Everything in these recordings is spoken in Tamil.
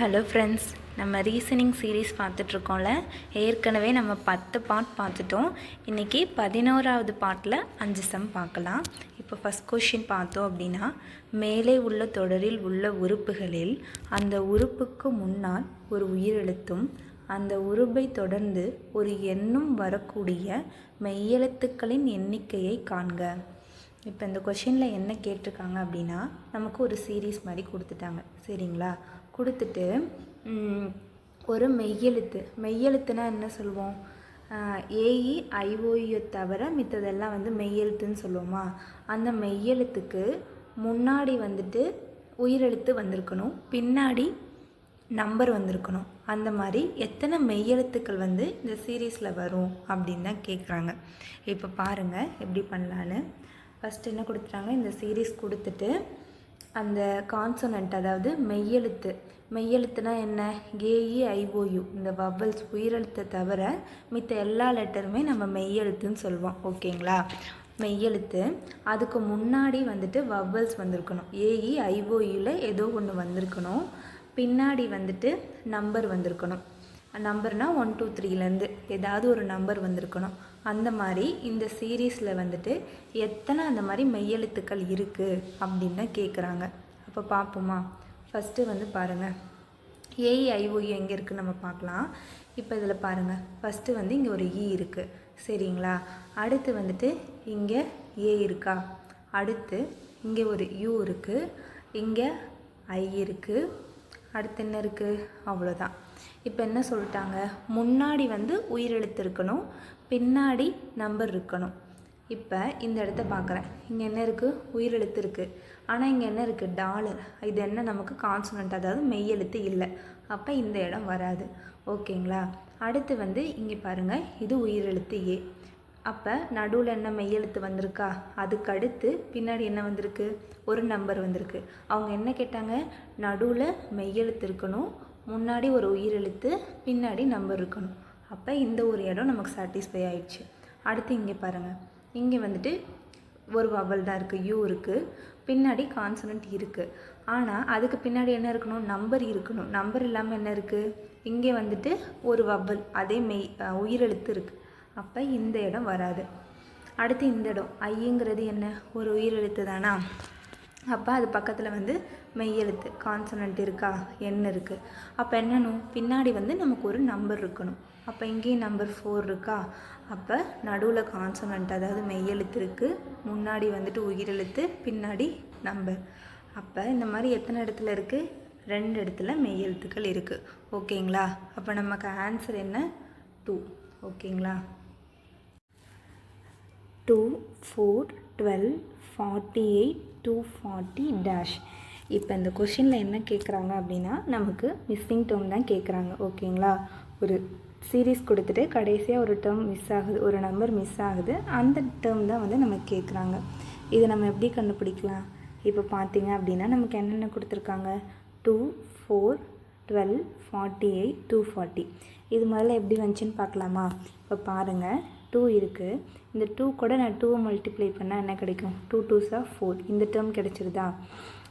ஹலோ ஃப்ரெண்ட்ஸ், நம்ம ரீசனிங் சீரீஸ் பார்த்துட்ருக்கோம்ல. ஏற்கனவே நம்ம 10 பார்ட் பார்த்துட்டோம். இன்றைக்கி 11வது பார்ட்டில் 5 சம் பார்க்கலாம். இப்போ ஃபஸ்ட் கொஷின் பார்த்தோம் அப்படின்னா, மேலே உள்ள தொடரில் உள்ள உறுப்புகளில் அந்த உறுப்புக்கு முன்னால் ஒரு உயிரெழுத்தும் அந்த உறுப்பை தொடர்ந்து ஒரு எண்ணும் வரக்கூடிய மெய்யெழுத்துக்களின் எண்ணிக்கையை காண்க. இப்போ இந்த கொஷினில் என்ன கேட்டிருக்காங்க அப்படின்னா, நமக்கு ஒரு சீரீஸ் மாதிரி கொடுத்துட்டாங்க. சரிங்களா? கொடுத்துட்டு ஒரு மெய்யெழுத்துனா என்ன சொல்லுவோம்? ஏஇ ஐஓயு தவிர மித்ததெல்லாம் மெய்யெழுத்துன்னு சொல்லுவோமா? அந்த மெய்யெழுத்துக்கு முன்னாடி உயிரெழுத்து வந்திருக்கணும், பின்னாடி நம்பர் வந்திருக்கணும். அந்த மாதிரி எத்தனை மெய்யெழுத்துக்கள் இந்த சீரீஸில் வரும் அப்படின்னு தான் கேட்குறாங்க. இப்போ பாருங்கள் எப்படி பண்ணலான்னு. ஃபஸ்ட்டு என்ன கொடுத்துட்டாங்க, இந்த சீரீஸ் கொடுத்துட்டு அந்த கான்சனண்ட், அதாவது மெய்யெழுத்துனா என்ன? ஏஇ ஐஓயு, இந்த வவல்ஸ் உயிரெழுத்தை தவிர மித்த எல்லா லெட்டருமே நம்ம மெய்யெழுத்துன்னு சொல்லுவோம். ஓகேங்களா? மெய்யெழுத்து, அதுக்கு முன்னாடி வவல்ஸ் வந்திருக்கணும். ஏஇ ஐஓயுவில் ஏதோ ஒன்று வந்திருக்கணும், பின்னாடி நம்பர் வந்திருக்கணும். நம்பர்னால் 1 2 3லேருந்து ஏதாவது ஒரு நம்பர் வந்திருக்கணும். அந்த மாதிரி இந்த சீரீஸில் எத்தனை அந்த மாதிரி மெய்யெழுத்துக்கள் இருக்குது அப்படின்னு தான் கேட்குறாங்க. அப்போ பார்ப்போமா? ஃபஸ்ட்டு பாருங்கள், ஏஇ ஐஓயு எங்கே இருக்குதுன்னு நம்ம பார்க்கலாம். இப்போ இதில் பாருங்கள், ஃபஸ்ட்டு இங்கே ஒரு இ இருக்குது. சரிங்களா? அடுத்து இங்கே ஏ இருக்கா, அடுத்து இங்கே ஒரு யூ இருக்குது, இங்கே ஐ இருக்குது, அடுத்து என்ன இருக்குது? அவ்வளோதான். இப்போ என்ன சொல்லிட்டாங்க, முன்னாடி உயிரெழுத்து இருக்கணும், பின்னாடி நம்பர் இருக்கணும். இப்போ இந்த இடத்த பார்க்குறேன், இங்கே என்ன இருக்குது? உயிரெழுத்து இருக்குது. ஆனால் இங்கே என்ன இருக்குது? டாலர். இது என்ன? நமக்கு கான்சனண்ட், அதாவது மெய்யெழுத்து இல்லை. அப்போ இந்த இடம் வராது. ஓகேங்களா? அடுத்து இங்கே பாருங்கள், இது உயிரெழுத்து ஏ. அப்போ நடுவில் என்ன மெய்யெழுத்து வந்திருக்கா? அதுக்கு அடுத்து பின்னாடி என்ன வந்திருக்கு? ஒரு நம்பர் வந்திருக்கு. அவங்க என்ன கேட்டாங்க? நடுவில் மெய்யெழுத்து இருக்கணும், முன்னாடி ஒரு உயிரெழுத்து, பின்னாடி நம்பர் இருக்கணும். அப்போ இந்த ஒரு இடம் நமக்கு சாட்டிஸ்ஃபை ஆயிடுச்சு. அடுத்து இங்கே பாருங்கள், இங்கே ஒரு வவல் தான் இருக்குது, யூ இருக்குது, பின்னாடி கான்சனண்ட் இருக்குது. ஆனால் அதுக்கு பின்னாடி என்ன இருக்கணும்? நம்பர் இருக்கணும். நம்பர் இல்லாமல் என்ன இருக்குது? இங்கே ஒரு வவல், அதே உயிரெழுத்து இருக்குது. அப்போ இந்த இடம் வராது. அடுத்து இந்த இடம் ஐங்கிறது என்ன? ஒரு உயிரெழுத்து தானா? அப்போ அது பக்கத்தில் மெய்யெழுத்து கான்சனண்ட் இருக்கா, எண் இருக்குது. அப்போ என்னன்னு பின்னாடி நமக்கு ஒரு நம்பர் இருக்கணும். அப்போ இங்கேயும் நம்பர் 4 இருக்கா? அப்போ நடுவில் கான்சனண்ட், அதாவது மெய்யெழுத்து இருக்குது, முன்னாடி உயிரெழுத்து, பின்னாடி நம்பர். அப்போ இந்த மாதிரி எத்தனை இடத்துல இருக்குது? 2 இடத்துல மெய்யெழுத்துக்கள் இருக்குது. ஓகேங்களா? அப்போ நமக்கு ஆன்சர் என்ன? 2. ஓகேங்களா? 2 4 12 48 240 டேஷ். இப்போ இந்த கொஷினில் என்ன கேட்குறாங்க அப்படின்னா, நமக்கு மிஸ்ஸிங் டேர்ம் தான் கேட்குறாங்க. ஓகேங்களா? ஒரு சீரீஸ் கொடுத்துட்டு கடைசியாக ஒரு டேர்ம் மிஸ் ஆகுது, ஒரு நம்பர் மிஸ் ஆகுது, அந்த டேர்ம் தான் நமக்கு கேட்குறாங்க. இதை நம்ம எப்படி கண்டுபிடிக்கலாம்? இப்போ பார்த்தீங்க அப்படின்னா நமக்கு என்னென்ன கொடுத்துருக்காங்க? 2 4 12 48 240. இது மாதிரிலாம் எப்படி வந்துச்சுன்னு பார்க்கலாமா? இப்போ பாருங்கள், 2 இருக்குது. இந்த 2 கூட நான் 2 மல்டிப்ளை பண்ணால் என்ன கிடைக்கும்? 2 2s are 4. இந்த டேர்ம் கிடைச்சிருதா?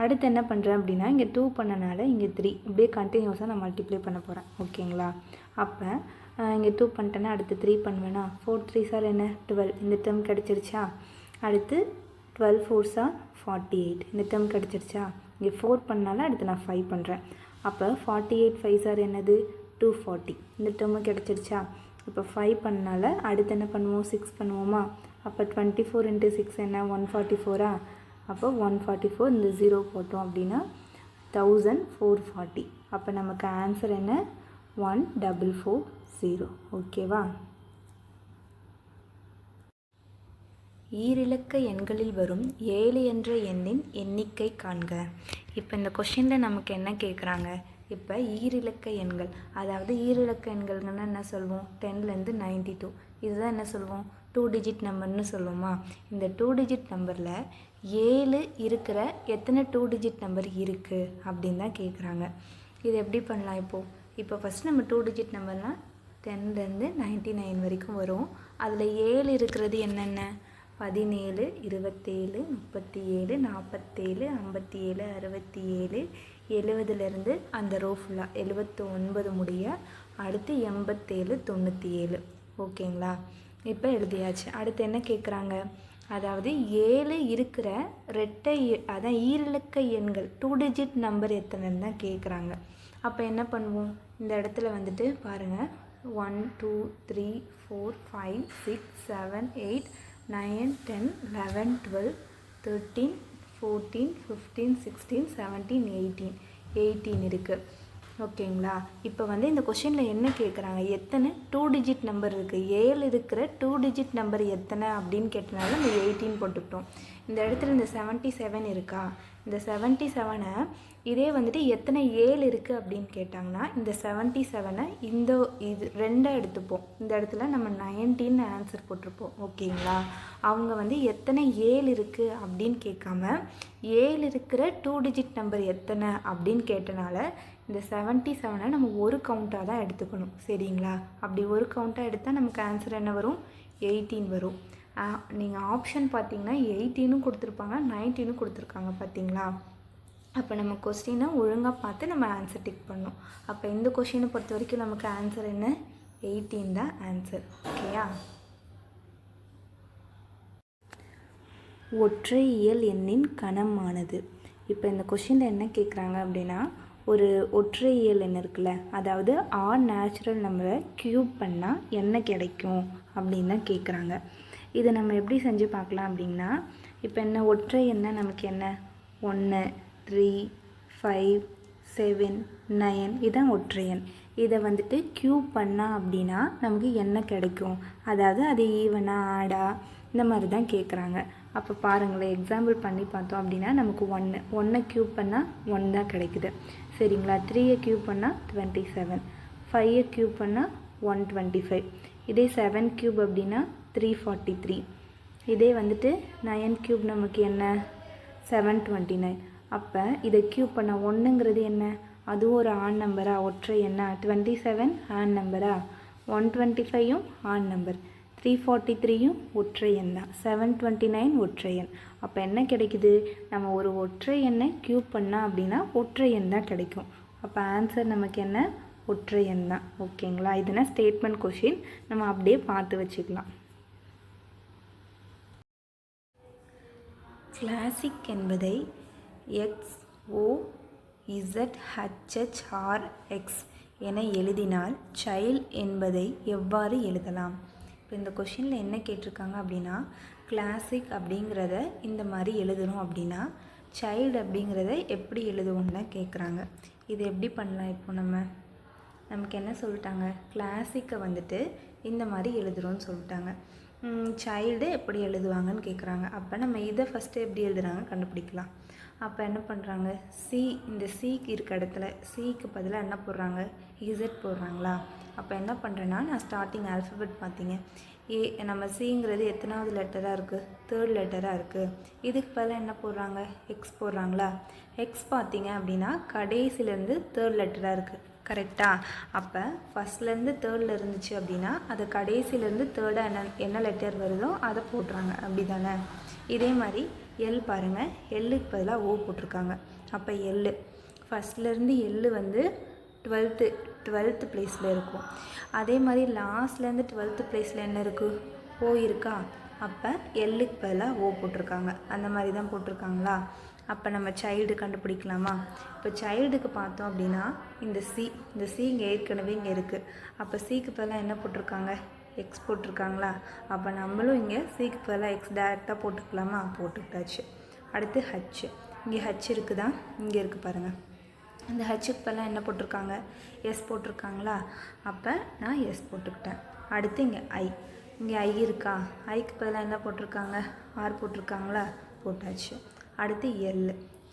அடுத்து என்ன பண்ணுறேன் அப்படின்னா, இங்கே 2 பண்ணனால இங்கே 3, இப்படியே கண்டினியூஸாக நான் மல்டிப்ளை பண்ண போகிறேன். ஓகேங்களா? அப்போ இங்கே 2 பண்ணிட்டேன்னா அடுத்து 3 பண்ணுவேன்னா, 4 3s are என்ன? 12. இந்த டேர்ம் கிடச்சிருச்சா? அடுத்து 12 4s are 48. இந்த டேர்ம் கிடச்சிருச்சா? இங்கே 4 பண்ணனால அடுத்து நான் 5 பண்ணுறேன். அப்போ 48 5s are என்னது? 240. இந்த டேர்மு கிடச்சிருச்சா? இப்போ 5 பண்ணனால அடுத்து என்ன பண்ணுவோம்? 6 பண்ணுவோமா? அப்போ 24 × 6 என்ன? 144. அப்போ 144, இந்த 0 போட்டோம் அப்படின்னா 1440. அப்போ நமக்கு ஆன்சர் என்ன? 1440. ஓகேவா? ஈரிலக்க எண்களில் வரும் 7 என்ற எண்ணின் எண்ணிக்கை காண்க. இப்போ இந்த கொஷினில் நமக்கு என்ன கேட்குறாங்க? இப்போ ஈரிலக்க எண்கள், அதாவது ஈரிலக்க எண்கள்னா என்ன சொல்லுவோம்? 10லேருந்து 92. இதுதான் என்ன சொல்லுவோம்? 2 டிஜிட் நம்பர்னு சொல்லுவோமா? இந்த 2 டிஜிட் நம்பரில் 7 இருக்கிற எத்தனை 2 டிஜிட் நம்பர் இருக்குது அப்படின்னு தான் கேட்குறாங்க. இது எப்படி பண்ணலாம்? இப்போ ஃபஸ்ட் நம்ம 2 டிஜிட் நம்பர்னால் 10லேருந்து 99 வரைக்கும் வரும். அதில் 7 இருக்கிறது என்னென்ன? 17 27 37 47 57 67 70லேருந்து அந்த ரோ ஃபுல்லாக 79 முடிய, அடுத்து 87, 97. ஓகேங்களா? இப்போ எழுதியாச்சு. அடுத்து என்ன கேட்குறாங்க, அதாவது 7 இருக்கிற ரெட்டை அதான் ஈரிலக்க எண்கள் 2 டிஜிட் நம்பர் எத்தனைன்னு தான் கேட்குறாங்க. அப்போ என்ன பண்ணுவோம், இந்த இடத்துல வந்துட்டு பாருங்கள் 1 2 3 4 5 6 7 8 9 10 11 12 13 14 15 16 17 18 இருக்குது. ஓகேங்களா? இப்போ வந்து இந்த கொஷினில் என்ன கேட்குறாங்க, எத்தனை 2 டிஜிட் நம்பர் இருக்குது, 7 இருக்கிற 2 டிஜிட் நம்பர் எத்தனை அப்படின்னு கேட்டனால நம்ம 18 போட்டுக்கிட்டோம். இந்த இடத்துல இந்த 77 இருக்கா, இந்த 77-ஐ இதே வந்துட்டு எத்தனை 7 இருக்குது அப்படின்னு கேட்டாங்கன்னா இந்த 77-ஐ இது 2 எடுத்துப்போம். இந்த இடத்துல நம்ம 19 ஆன்சர் போட்டிருப்போம். ஓகேங்களா? அவங்க வந்து எத்தனை 7 இருக்குது அப்படின்னு கேட்காம 7 இருக்கிற 2 டிஜிட் நம்பர் எத்தனை அப்படின்னு கேட்டனால இந்த 77-ஐ நம்ம ஒரு கவுண்ட்டாக தான் எடுத்துக்கணும். சரிங்களா? அப்படி ஒரு கவுண்ட்டாக எடுத்தால் நமக்கு ஆன்சர் என்ன வரும், 18 வரும். நீங்கள் ஆப்ஷன் பார்த்தீங்கன்னா 18 கொடுத்துருப்பாங்க, 19 கொடுத்துருக்காங்க. பார்த்தீங்களா? அப்போ நம்ம கொஸ்டினை ஒழுங்காக பார்த்து நம்ம ஆன்சர் டிக் பண்ணணும். அப்போ இந்த கொஸ்டினை பொறுத்த வரைக்கும் நமக்கு ஆன்சர் என்ன, 18 தான் ஆன்சர். ஓகேயா? ஒற்றை இயல் எண்ணின் கணமானது. இப்போ இந்த கொஸ்டினில் என்ன கேட்குறாங்க அப்படின்னா, ஒரு ஒற்றை இயல் எண் இருக்குல்ல, அதாவது ஆர் நேச்சுரல் நம்பரை க்யூப் பண்ணால் என்ன கிடைக்கும் அப்படின்னு தான் கேட்குறாங்க. இதை நம்ம எப்படி செஞ்சு பார்க்கலாம் அப்படின்னா, இப்போ என்ன ஒற்றை எண்ணை நமக்கு என்ன 1 3 5 7 9 இதுதான் ஒற்றை எண். இதை வந்துட்டு க்யூப் பண்ணால் அப்படின்னா நமக்கு என்ன கிடைக்கும், அதாவது அது ஈவனா ஆடா இந்த மாதிரி தான் கேட்குறாங்க. அப்போ பாருங்களேன், எக்ஸாம்பிள் பண்ணி பார்த்தோம் அப்படின்னா நமக்கு 1 க்யூப் பண்ணால் 1 தான் கிடைக்குது. சரிங்களா? 3 க்யூப் பண்ணால் 27, 5 க்யூப் பண்ணால் 125, இதே 7 க்யூப் அப்படின்னா 343, இதே வந்துட்டு 9 க்யூப் நமக்கு என்ன 729. அப்போ இதை க்யூப் பண்ண 1ங்கிறது என்ன, அதுவும் ஒரு ஆன் நம்பரா, ஒற்றை எண்ணா, 27 ஆன் நம்பரா, 125யும் ஆன் நம்பர், 343யும் ஒற்றை எண் தான், 729 ஒற்றை எண். அப்போ என்ன கிடைக்குது, நம்ம ஒரு ஒற்றை எண்ணை க்யூப் பண்ணால் அப்படின்னா ஒற்றை எண் தான் கிடைக்கும். அப்போ ஆன்சர் நமக்கு என்ன, ஒற்றை எண் தான். ஓகேங்களா? இதுனா ஸ்டேட்மெண்ட் கொஷின், நம்ம அப்படியே பார்த்து வச்சுக்கலாம். கிளாசிக் என்பதை XOZHHRX என எழுதினால் சைல்ட் என்பதை எவ்வாறு எழுதலாம்? இப்போ இந்த கொஷினில் என்ன கேட்டிருக்காங்க அப்படின்னா, கிளாசிக் அப்படிங்கிறத இந்த மாதிரி எழுதணும் அப்படின்னா சைல்டு அப்படிங்கிறத எப்படி எழுதுவோம்னு தான் கேட்குறாங்க. இது எப்படி பண்ணலாம், இப்போ நமக்கு என்ன சொல்லிட்டாங்க, கிளாசிக்கை வந்துட்டு இந்த மாதிரி எழுதுகிறோன்னு சொல்லிட்டாங்க. சைல்டு எப்படி எழுதுவாங்கன்னு கேட்குறாங்க. அப்போ நம்ம இதை ஃபஸ்ட்டு எப்படி எழுதுகிறாங்க கண்டுபிடிக்கலாம். அப்போ என்ன பண்ணுறாங்க, இந்த சிக்கு இருக்க இடத்துல சிக்கு பதிலாக என்ன போடுறாங்க, இசட் போடுறாங்களா. அப்போ என்ன பண்ணுறேன்னா, நான் ஸ்டார்டிங் ஆல்ஃபபெட் பார்த்தீங்க நம்ம சிங்கிறது எத்தனாவது லெட்டராக இருக்குது, 3rd லெட்டராக இருக்குது. இதுக்கு பதிலாக என்ன போடுறாங்க, எக்ஸ் போடுறாங்களா. எக்ஸ் பார்த்தீங்க அப்படின்னா கடைசிலேருந்து 3rd லெட்டராக இருக்குது. கரெக்டாக? அப்போ ஃபஸ்ட்லேருந்து 3rd இருந்துச்சு அப்படின்னா அது கடைசிலேருந்து 3rd என்ன லெட்டர் வருதோ அதை போடுறாங்க. அப்படி தானே? இதே மாதிரி எல் பாருங்கள், எல்லுக்கு பதிலாக ஓ போட்டிருக்காங்க. அப்போ எல் ஃபஸ்ட்லேருந்து எல் வந்து 12th பிளேஸில் இருக்கும். அதே மாதிரி லாஸ்ட்லேருந்து 12th பிளேஸில் என்ன இருக்குது, ஓ இருக்கா. அப்போ எல்லுக்கு பதிலாக ஓ போட்டிருக்காங்க. அந்த மாதிரி தான் போட்டிருக்காங்களா. அப்போ நம்ம சைல்டு கண்டுபிடிக்கலாமா. இப்போ சைல்டுக்கு பார்த்தோம் அப்படின்னா இந்த சி இங்கே ஏற்கனவே இங்கே இருக்குது. அப்போ சிக்கு பதிலாக என்ன போட்டிருக்காங்க, எக்ஸ் போட்டிருக்காங்களா. அப்போ நம்மளும் இங்கே சிக்கு பதிலாக எக்ஸ் டேரெக்டாக போட்டுக்கலாமா, போட்டுக்கிட்டாச்சு. அடுத்து ஹச், இங்கே ஹச் இருக்குதா, இங்கே இருக்குது பாருங்கள். இந்த ஹச்சுக்கு பதிலாக என்ன போட்டிருக்காங்க, எஸ் போட்டிருக்காங்களா. அப்போ நான் எஸ் போட்டுக்கிட்டேன். அடுத்து இங்கே ஐ இருக்கா, ஐக்கு பதிலாக என்ன போட்டிருக்காங்க, ஆர் போட்டிருக்காங்களா, போட்டாச்சு. அடுத்து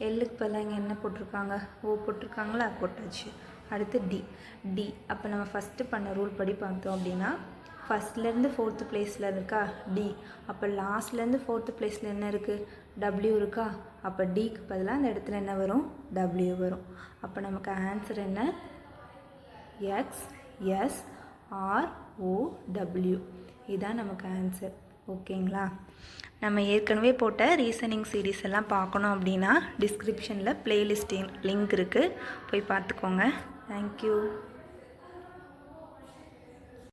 எல்லுக்கு பதிலாக இங்கே என்ன போட்டிருக்காங்க, ஓ போட்டிருக்காங்களா, போட்டாச்சு. அடுத்து டி. அப்போ நம்ம ஃபஸ்ட்டு பண்ண ரூல் படி பார்த்தோம் அப்படின்னா ஃபஸ்ட்லேருந்து 4th பிளேஸில் இருக்கா டி. அப்போ லாஸ்ட்லேருந்து 4th பிளேஸில் என்ன இருக்குது, டபிள்யூ இருக்கா. அப்போ டிக்கு பதிலாக அந்த இடத்துல என்ன வரும், டபிள்யூ வரும். அப்போ நமக்கு ஆன்சர் என்ன, XSROW. இதுதான் நமக்கு ஆன்சர். ஓகேங்களா. நம்ம ஏற்கனவே போட்ட ரீசனிங் சீரீஸ் எல்லாம் பார்க்கணும் அப்படின்னா டிஸ்கிரிப்ஷனில் ப்ளேலிஸ்ட் லிங்க் இருக்குது, போய் பார்த்துக்கோங்க. தேங்க்யூ.